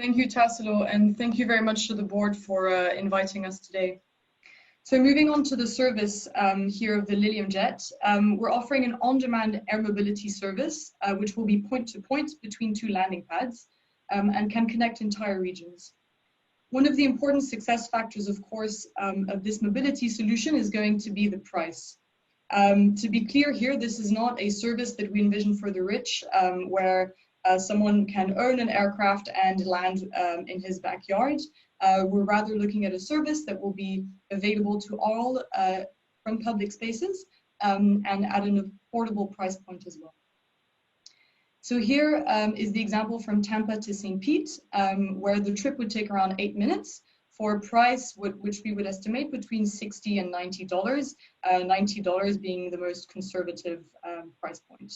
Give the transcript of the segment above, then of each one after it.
Thank you, Tassilo, and thank you very much to the board for inviting us today. So moving on to the service here of the Lilium Jet, we're offering an on-demand air mobility service, which will be point-to-point between two landing pads and can connect entire regions. One of the important success factors, of course, of this mobility solution is going to be the price. To be clear here, this is not a service that we envision for the rich, where someone can own an aircraft and land in his backyard. We're rather looking at a service that will be available to all from public spaces and at an affordable price point as well. So here is the example from Tampa to St. Pete, where the trip would take around 8 minutes for a price which we would estimate between $60 and $90, $90 being the most conservative price point.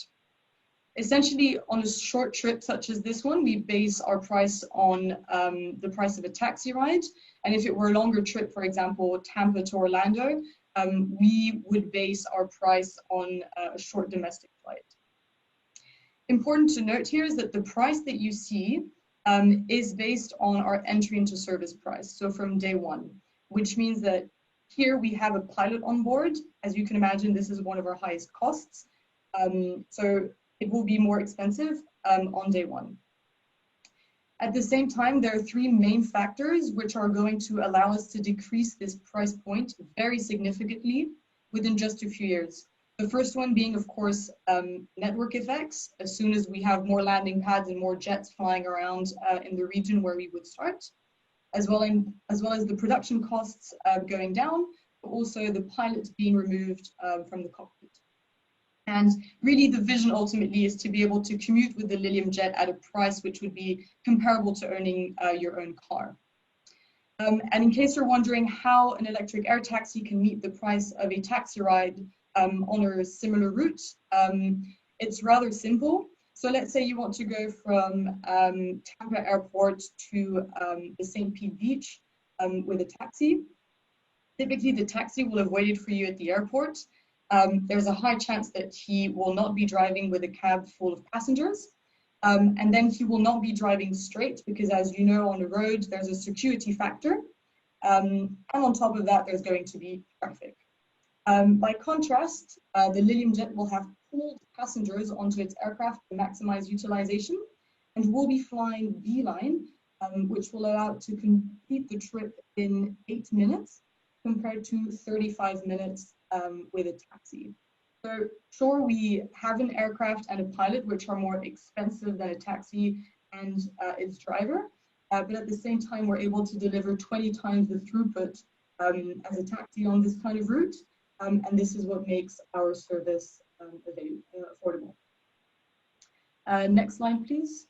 Essentially, on a short trip such as this one, we base our price on the price of a taxi ride. And if it were a longer trip, for example, Tampa to Orlando, we would base our price on a short domestic flight. Important to note here is that the price that you see is based on our entry into service price, so from day one, which means that here we have a pilot on board. As you can imagine, this is one of our highest costs. So it will be more expensive on day one. At the same time, there are three main factors which are going to allow us to decrease this price point very significantly within just a few years. The first one being, of course, network effects. As soon as we have more landing pads and more jets flying around in the region where we would start, as well as the production costs going down, but also the pilots being removed from the cockpit. And really the vision ultimately is to be able to commute with the Lilium Jet at a price which would be comparable to owning your own car. And in case you're wondering how an electric air taxi can meet the price of a taxi ride on a similar route, it's rather simple. So let's say you want to go from Tampa Airport to the St. Pete Beach with a taxi. Typically, the taxi will have waited for you at the airport. There's a high chance that he will not be driving with a cab full of passengers. And then he will not be driving straight because, as you know, on the road, there's a security factor. And on top of that, there's going to be traffic. By contrast, the Lilium Jet will have pulled passengers onto its aircraft to maximize utilization and will be flying beeline, which will allow it to complete the trip in 8 minutes compared to 35 minutes with a taxi. So sure, we have an aircraft and a pilot which are more expensive than a taxi and its driver, but at the same time, we're able to deliver 20 times the throughput as a taxi on this kind of route. And this is what makes our service affordable. Next slide, please.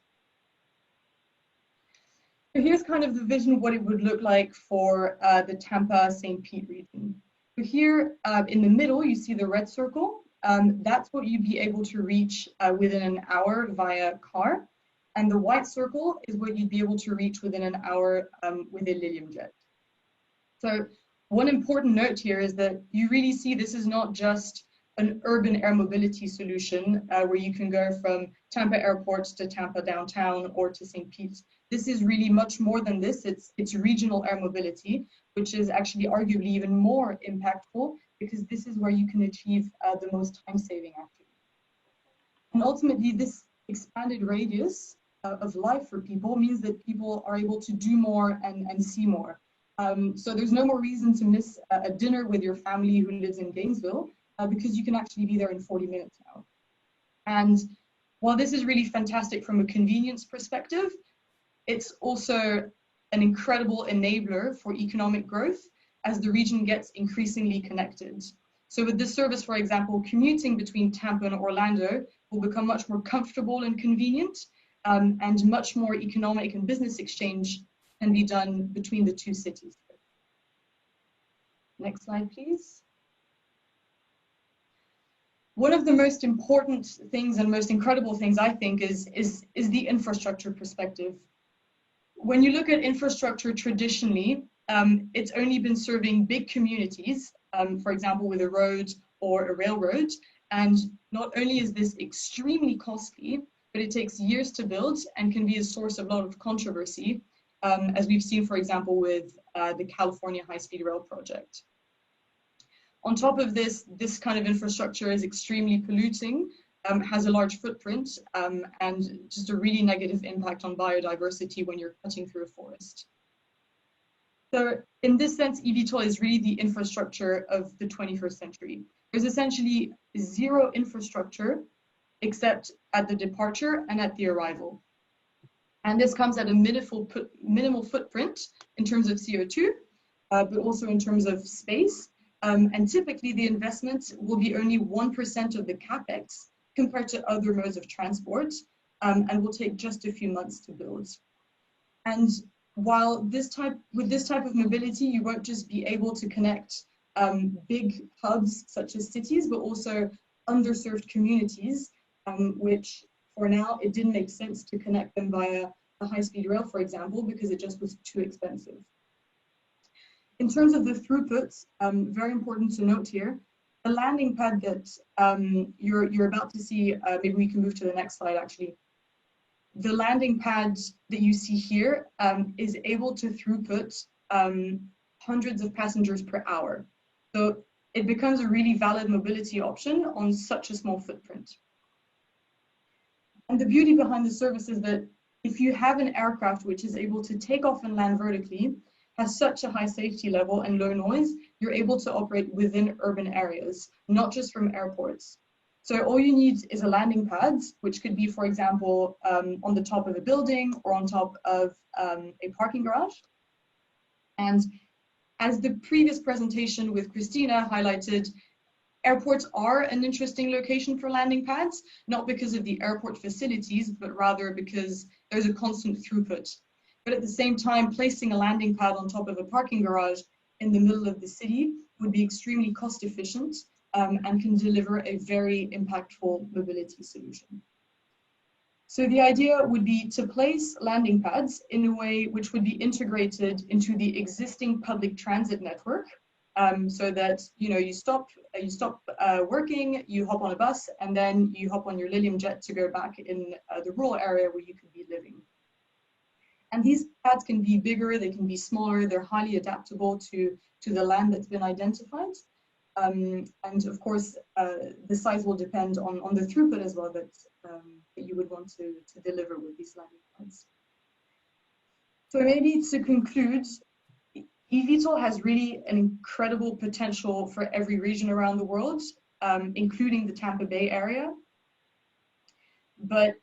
So here's kind of the vision of what it would look like for the Tampa-St. Pete region. So here in the middle, you see the red circle. That's what you'd be able to reach within an hour via car. And the white circle is what you'd be able to reach within an hour with a Lilium Jet. So one important note here is that you really see this is not just an urban air mobility solution where you can go from Tampa Airport to Tampa downtown or to St. Pete. This is really much more than this. It's regional air mobility, which is actually arguably even more impactful because this is where you can achieve the most time-saving activity. And ultimately, this expanded radius of life for people means that people are able to do more and see more. So there's no more reason to miss a dinner with your family who lives in Gainesville because you can actually be there in 40 minutes now. And while this is really fantastic from a convenience perspective, it's also an incredible enabler for economic growth as the region gets increasingly connected. So with this service, for example, commuting between Tampa and Orlando will become much more comfortable and convenient, and much more economic and business exchange can be done between the two cities. Next slide, please. One of the most important things and most incredible things, I think, is the infrastructure perspective. When you look at infrastructure traditionally, it's only been serving big communities, for example, with a road or a railroad. And not only is this extremely costly, but it takes years to build and can be a source of a lot of controversy, as we've seen, for example, with the California high-speed rail project. On top of this, this kind of infrastructure is extremely polluting, has a large footprint, and just a really negative impact on biodiversity when you're cutting through a forest. So in this sense, eVTOL is really the infrastructure of the 21st century. There's essentially zero infrastructure except at the departure and at the arrival. And this comes at a minimal footprint in terms of CO2, but also in terms of space. And typically the investment will be only 1% of the capex compared to other modes of transport, and will take just a few months to build. And while with this type of mobility, you won't just be able to connect big hubs such as cities, but also underserved communities, which for now, it didn't make sense to connect them via a high-speed rail, for example, because it just was too expensive. In terms of the throughput, very important to note here, the landing pad that you're about to see, maybe we can move to the next slide actually. The landing pad that you see here is able to throughput hundreds of passengers per hour. So it becomes a really valid mobility option on such a small footprint. And the beauty behind the service is that if you have an aircraft which is able to take off and land vertically, has such a high safety level and low noise, you're able to operate within urban areas, not just from airports. So all you need is a landing pad, which could be, for example, on the top of a building or on top of a parking garage. And as the previous presentation with Christina highlighted, airports are an interesting location for landing pads, not because of the airport facilities, but rather because there's a constant throughput. But at the same time, placing a landing pad on top of a parking garage in the middle of the city would be extremely cost efficient and can deliver a very impactful mobility solution. So the idea would be to place landing pads in a way which would be integrated into the existing public transit network, so that you stop working, you hop on a bus, and then you hop on your Lilium Jet to go back in the rural area where you could be living. And these pads can be bigger, they can be smaller, they're highly adaptable to the land that's been identified. And of course, the size will depend on the throughput as well that you would want to deliver with these landing pads. So maybe to conclude, eVTOL has really an incredible potential for every region around the world, including the Tampa Bay area. But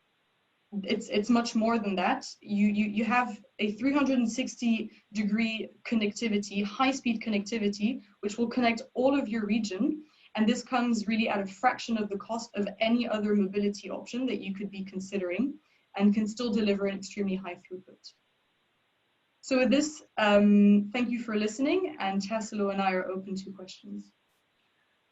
it's much more than that. You have a 360-degree connectivity, high-speed connectivity, which will connect all of your region. And this comes really at a fraction of the cost of any other mobility option that you could be considering, and can still deliver an extremely high throughput. So with this, thank you for listening, and Tassilo and I are open to questions.